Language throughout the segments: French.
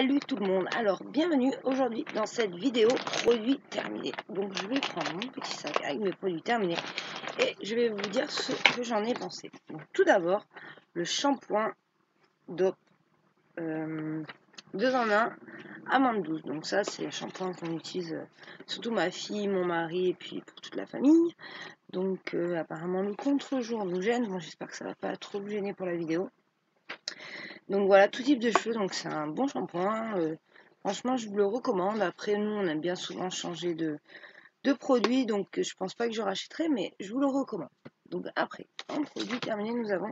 Salut tout le monde, alors bienvenue aujourd'hui dans cette vidéo produits terminés. Donc je vais prendre mon petit sac avec mes produits terminés et je vais vous dire ce que j'en ai pensé. Donc tout d'abord, le shampoing DOP 2 en 1 amande douce. Donc ça c'est le shampoing qu'on utilise surtout ma fille, mon mari et puis pour toute la famille. Donc apparemment le contre-jour nous gêne, bon j'espère que ça va pas trop vous gêner pour la vidéo. Donc voilà, tout type de cheveux, donc c'est un bon shampoing. Franchement, je vous le recommande. Après, nous, on aime bien souvent changer de produit, donc je pense pas que je rachèterai, mais je vous le recommande. Donc après, en produit terminé, nous avons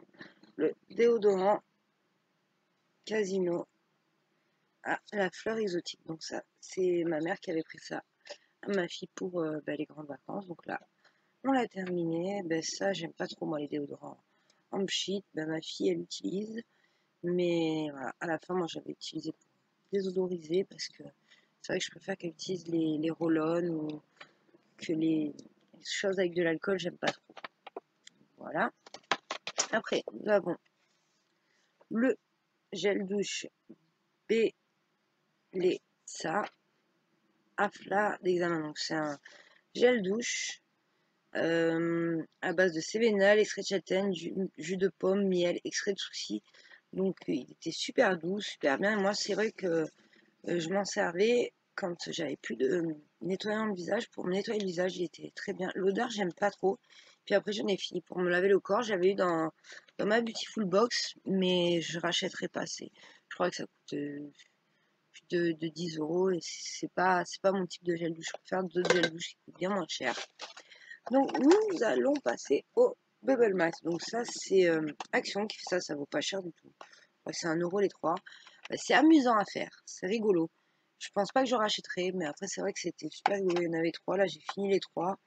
le déodorant Casino à la fleur exotique. Donc ça, c'est ma mère qui avait pris ça à ma fille pour les grandes vacances. Donc là, on l'a terminé. Ça, j'aime pas trop moi les déodorants en pchit. Ma fille, elle utilise. Mais voilà, à la fin, moi j'avais utilisé pour désodoriser parce que c'est vrai que je préfère qu'elle utilise les roll-on ou que les choses avec de l'alcool, j'aime pas trop. Voilà. Après, nous avons le gel douche Belleza Afla d'examen. Donc c'est un gel douche à base de cévénal, extrait de châtaigne, jus de pomme, miel, extrait de souci. Donc il était super doux, super bien. Et moi, c'est vrai que je m'en servais quand j'avais plus de nettoyant de visage. Pour me nettoyer le visage, il était très bien. L'odeur, j'aime pas trop. Puis après, j'en ai fini. Pour me laver le corps, j'avais eu dans ma Beautiful Box, mais je rachèterai pas. Je crois que ça coûte plus de 10 euros et c'est pas mon type de gel douche. Je préfère d'autres gel douche qui coûtent bien moins cher. Donc, nous allons passer au Bubble Mask. Donc, ça, c'est Action qui fait ça. Ça vaut pas cher du tout. C'est 1 euro les 3. C'est amusant à faire, c'est rigolo. Je pense pas que je rachèterai, mais après c'est vrai que c'était super rigolo. Il y en avait 3, là j'ai fini les 3.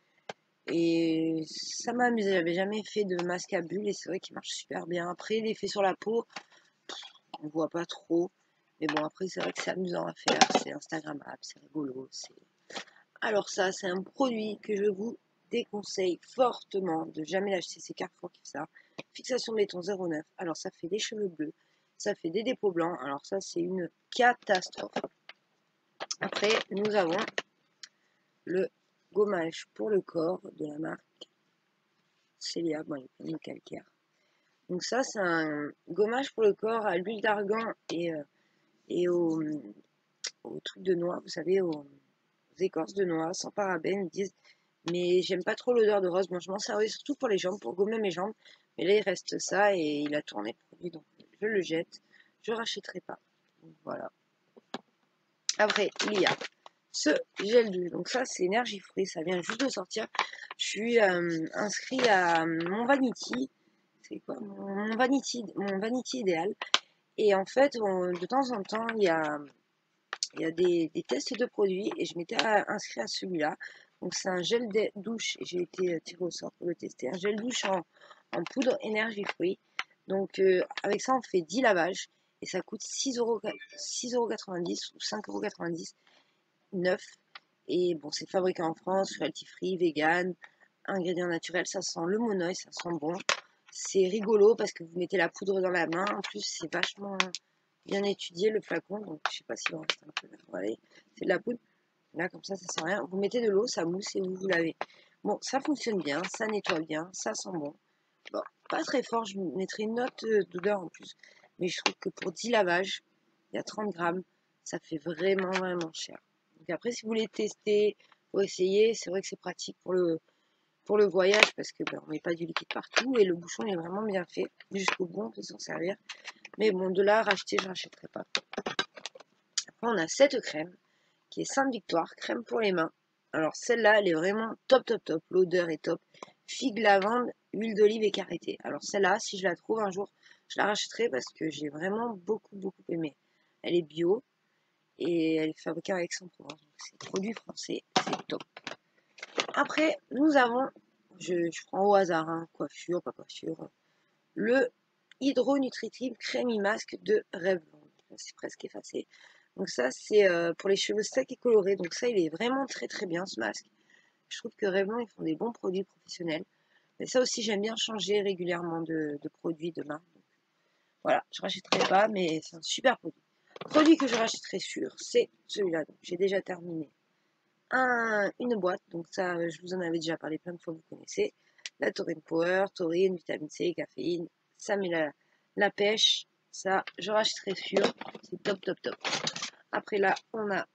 Et ça m'a amusé, j'avais jamais fait de masque à bulles et c'est vrai qu'il marche super bien. Après l'effet sur la peau, on voit pas trop. Mais bon après c'est vrai que c'est amusant à faire, c'est instagrammable, c'est rigolo. Alors ça c'est un produit que je vous déconseille fortement de jamais l'acheter, c'est Carrefour qui fait ça. Fixation de laiton 0,9. Alors ça fait des cheveux bleus, ça fait des dépôts blancs. Alors ça c'est une catastrophe. Après nous avons le gommage pour le corps de la marque Célia. Bon, il est plein de calcaire. Donc ça c'est un gommage pour le corps à l'huile d'argan et au truc de noix, vous savez, aux écorces de noix, sans parabènes, ils disent. Mais j'aime pas trop l'odeur de rose. Bon, je m'en servais surtout pour les jambes, pour gommer mes jambes. Mais là, il reste ça et il a tourné produit, donc je le jette. Je rachèterai pas. Donc, voilà. Après, il y a ce gel douche. Donc ça, c'est Énergie Fruit. Ça vient juste de sortir. Je suis inscrit à mon Vanity. C'est quoi mon Vanity idéal. Et en fait, de temps en temps, il y a des tests de produits et je m'étais inscrit à celui-là. Donc c'est un gel douche, et j'ai été tiré au sort pour le tester. Un gel douche en poudre énergie fruit. Donc avec ça on fait 10 lavages et ça coûte 6,90 € ou 5,90 € neuf. Et bon, c'est fabriqué en France, cruelty free, vegan, ingrédients naturels, ça sent le monoeil, ça sent bon. C'est rigolo parce que vous mettez la poudre dans la main, en plus c'est vachement bien étudié le flacon, donc je sais pas s'il en reste un peu là. Voilà, c'est de la poudre. Là, comme ça sert à rien. Vous mettez de l'eau, ça mousse et vous lavez. Bon, ça fonctionne bien, ça nettoie bien, ça sent bon. Bon, pas très fort, je mettrai une note d'odeur en plus. Mais je trouve que pour 10 lavages, il y a 30 grammes, ça fait vraiment, vraiment cher. Donc après, si vous voulez tester ou essayer, c'est vrai que c'est pratique pour le voyage parce que on met pas du liquide partout et le bouchon est vraiment bien fait. Jusqu'au bout, on peut s'en servir. Mais bon, de là à racheter, je rachèterai pas. Après, on a cette crème qui est Sainte-Victoire, crème pour les mains. Alors celle-là, elle est vraiment top, top, top. L'odeur est top. Figue, lavande, huile d'olive et karité. Alors celle-là, si je la trouve un jour, je la rachèterai parce que j'ai vraiment beaucoup, beaucoup aimé. Elle est bio et elle est fabriquée avec Aix-en-Provence. Donc c'est produit français, c'est top. Après, nous avons, je prends au hasard, hein, coiffure, pas coiffure, le Hydro Nutritive Crème Masque de Revlon. C'est presque effacé. Donc ça, c'est pour les cheveux secs et colorés. Donc ça, il est vraiment très très bien ce masque. Je trouve que Revlon, ils font des bons produits professionnels. Mais ça aussi, j'aime bien changer régulièrement de produits de marque. Donc, voilà, je rachèterai pas, mais c'est un super produit. Produit que je rachèterai sûr, c'est celui-là. J'ai déjà terminé une boîte, donc ça, je vous en avais déjà parlé plein de fois, vous connaissez. La Taurine Power, taurine, vitamine C, caféine, ça met la pêche. Ça, je rachèterai sûr. C'est top, top, top. Après là, on a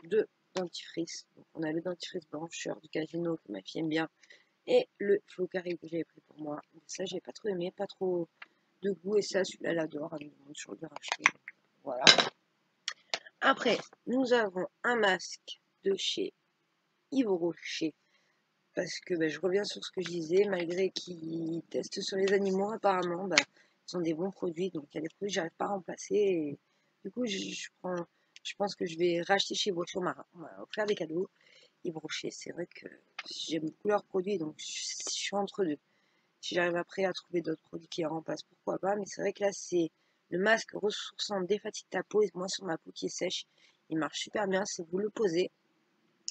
deux dentifrices. Donc, on a le dentifrice blancheur du Casino que ma fille aime bien. Et le Flocari que j'avais pris pour moi. Ça, j'ai pas trop aimé, pas trop de goût. Et ça, celui-là, elle adore. Elle me demande toujours de le racheter. Voilà. Après, nous avons un masque de chez Yves Rocher. Parce que je reviens sur ce que je disais, malgré qu'ils testent sur les animaux, apparemment, ils sont des bons produits. Donc il y a des produits que j'arrive pas à remplacer. Et du coup, je pense que je vais racheter chez Rocher. On m'a offert des cadeaux. Yves Rocher, c'est vrai que j'aime beaucoup leurs produits, donc je suis entre deux. Si j'arrive après à trouver d'autres produits qui les remplacent, pourquoi pas. Mais c'est vrai que là, c'est le masque ressourçant défatigue ta peau. Et moi, sur ma peau qui est sèche, il marche super bien. C'est vous le posez,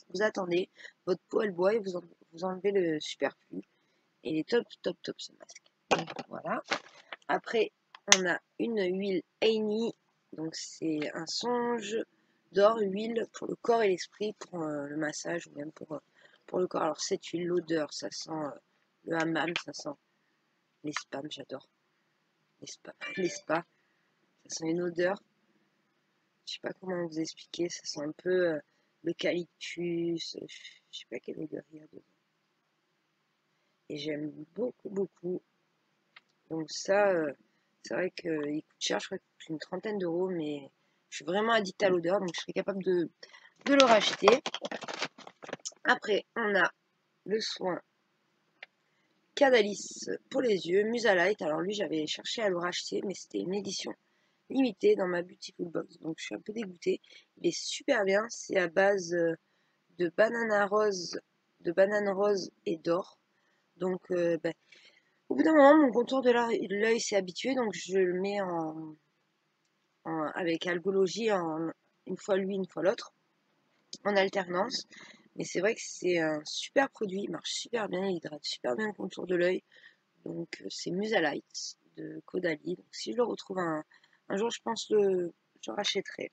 vous attendez, votre peau elle boit et vous enlevez le superflu. Et il est top, top, top ce masque. Donc voilà. Après, on a une huile Aini. Donc c'est un songe d'or, huile pour le corps et l'esprit, pour le massage ou même pour le corps. Alors cette huile, l'odeur, ça sent le hammam, ça sent les spams, j'adore. Les spas, ça sent une odeur. Je sais pas comment vous expliquer, ça sent un peu l'eucalyptus, je sais pas quelle odeur il y a dedans. Et j'aime beaucoup, beaucoup. Donc ça, c'est vrai qu'il coûte cher, je crois qu'il coûte une trentaine d'euros, mais je suis vraiment addict à l'odeur, donc je serais capable de le racheter. Après, on a le soin Cadalis pour les yeux, Musalite. Alors lui, j'avais cherché à le racheter, mais c'était une édition limitée dans ma Beautiful Box, donc je suis un peu dégoûtée. Il est super bien, c'est à base de banane rose et d'or. Donc au bout d'un moment, mon contour de l'œil s'est habitué, donc je le mets avec algologie une fois lui, une fois l'autre, en alternance. Mais c'est vrai que c'est un super produit, il marche super bien, il hydrate super bien le contour de l'œil. Donc c'est Musalite de Caudalie. Donc si je le retrouve un jour, je pense je rachèterai.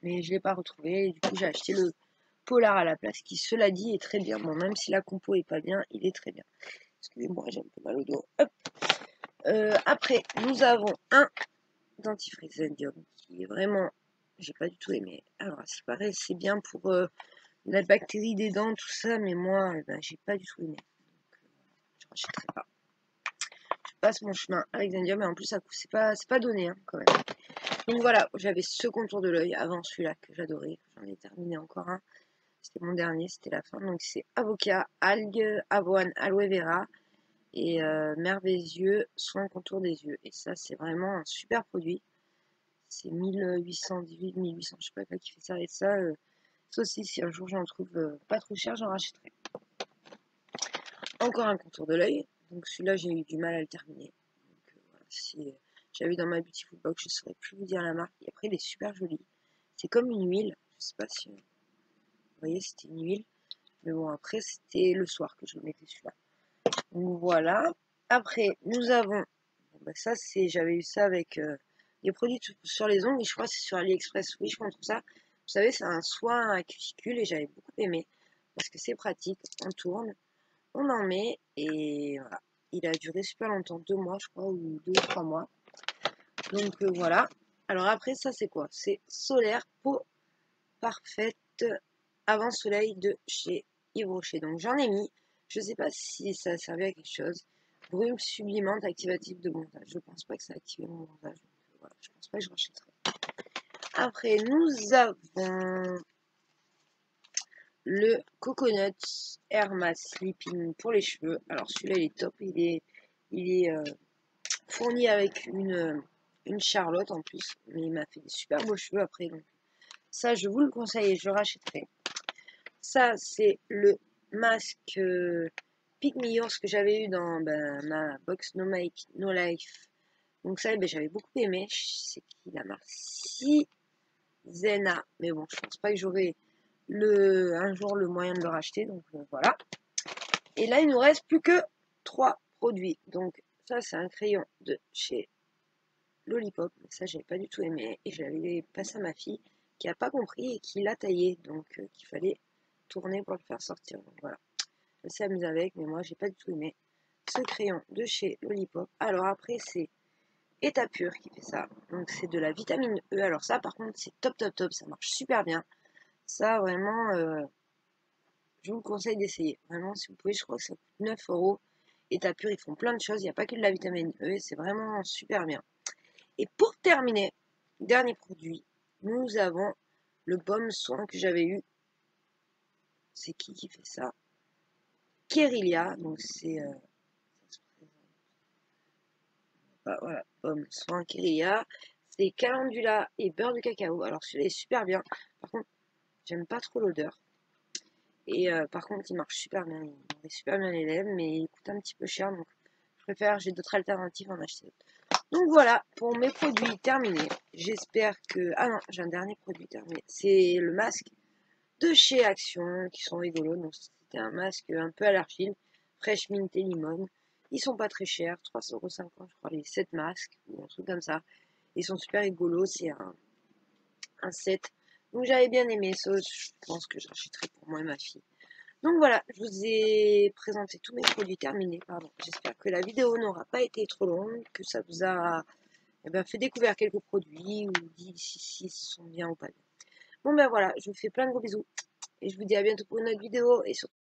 Mais je ne l'ai pas retrouvé. Et du coup, j'ai acheté le Polar à la place, qui, cela dit, est très bien. Bon, même si la compo est pas bien, il est très bien. Excusez-moi, j'ai un peu mal au dos. Hop. Après, nous avons un dentifrice Zendium qui est vraiment, j'ai pas du tout aimé. Alors, c'est pareil, c'est bien pour la bactérie des dents, tout ça, mais moi, j'ai pas du tout aimé. Donc, je rachèterai pas. Je passe mon chemin avec Zendium, et en plus, c'est pas donné, hein, quand même. Donc voilà, j'avais ce contour de l'œil avant celui-là que j'adorais. J'en ai terminé encore un. C'était mon dernier, c'était la fin. Donc c'est avocat, algues, avoine, aloe vera et merveilleux soin contour des yeux. Et ça, c'est vraiment un super produit. C'est 1818, 1800, je sais pas qui fait ça. Et ça, aussi, si un jour j'en trouve pas trop cher, j'en rachèterai. Encore un contour de l'œil. Donc celui-là, j'ai eu du mal à le terminer. Donc voilà, si j'avais dans ma Beautiful Box, je ne saurais plus vous dire la marque. Et après, il est super joli. C'est comme une huile. Je sais pas si vous voyez, c'était une huile. Mais bon, après, c'était le soir que je le mettais celui-là. Donc voilà. Après, nous avons. Bon, ça, j'avais eu ça avec des produits sur les ongles. Et je crois que c'est sur AliExpress. Oui, je trouve ça. Vous savez, c'est un soin à cuticule et j'avais beaucoup aimé. Parce que c'est pratique. On tourne, on en met et voilà. Il a duré super longtemps, 2 mois, je crois, ou 2 ou 3 mois. Donc voilà. Alors après, ça, c'est quoi? C'est Solaire Peau Parfaite Avant Soleil de chez Yves Rocher. Donc j'en ai mis. Je sais pas si ça a servi à quelque chose. Brume sublimante activative de montage. Je pense pas que ça a activé mon montage. Donc voilà, je pense pas que je rachèterai. Après, nous avons le Coconut Air Mask Sleeping pour les cheveux. Alors celui-là, il est top. Il est fourni avec une Charlotte en plus. Mais il m'a fait des super beaux cheveux après. Donc ça, je vous le conseille et je rachèterai. Ça, c'est le masque Pick Me Yours que j'avais eu dans ma box No Make No Life. Donc ça, j'avais beaucoup aimé. C'est qui la marque? Zena. Mais bon, je pense pas que j'aurai un jour le moyen de le racheter. Donc voilà. Et là, il nous reste plus que 3 produits. Donc ça, c'est un crayon de chez Lollipop. Mais ça, j'avais pas du tout aimé. Et je l'avais passé à ma fille qui a pas compris et qui l'a taillé. Donc, qu'il fallait tourner pour le faire sortir. Donc, voilà. Elle s'est amusée avec, mais moi, j'ai pas du tout aimé ce crayon de chez Lollipop. Alors, après, c'est Étapure qui fait ça. Donc, c'est de la vitamine E. Alors, ça, par contre, c'est top, top, top. Ça marche super bien. Ça, vraiment, je vous conseille d'essayer. Vraiment, si vous pouvez, je crois que ça coûte 9 €. Étapure, ils font plein de choses. Il n'y a pas que de la vitamine E. Et c'est vraiment super bien. Et pour terminer, dernier produit, nous avons le baume soin que j'avais eu. C'est qui fait ça? Kerilia, donc c'est voilà, baume soin Kerilia. C'est calendula et beurre de cacao. Alors celui-là est super bien. Par contre, j'aime pas trop l'odeur. Et par contre, il marche super bien. Il met super bien les lèvres, mais il coûte un petit peu cher. Donc je préfère, j'ai d'autres alternatives en acheter d'autres. Donc voilà, pour mes produits terminés. J'espère que... Ah non, j'ai un dernier produit terminé. C'est le masque de chez Action qui sont rigolos. Donc c'était un masque un peu à l'argile, fraîche mint et limone. Ils sont pas très chers, 3,50 € je crois les 7 masques ou un truc comme ça. Ils sont super rigolos, c'est un set. Donc j'avais bien aimé ça, je pense que j'achèterai pour moi et ma fille. Donc voilà, je vous ai présenté tous mes produits terminés, pardon. J'espère que la vidéo n'aura pas été trop longue, que ça vous a fait découvrir quelques produits ou dit si sont bien ou pas bien. Bon ben voilà, je vous fais plein de gros bisous et je vous dis à bientôt pour une autre vidéo et surtout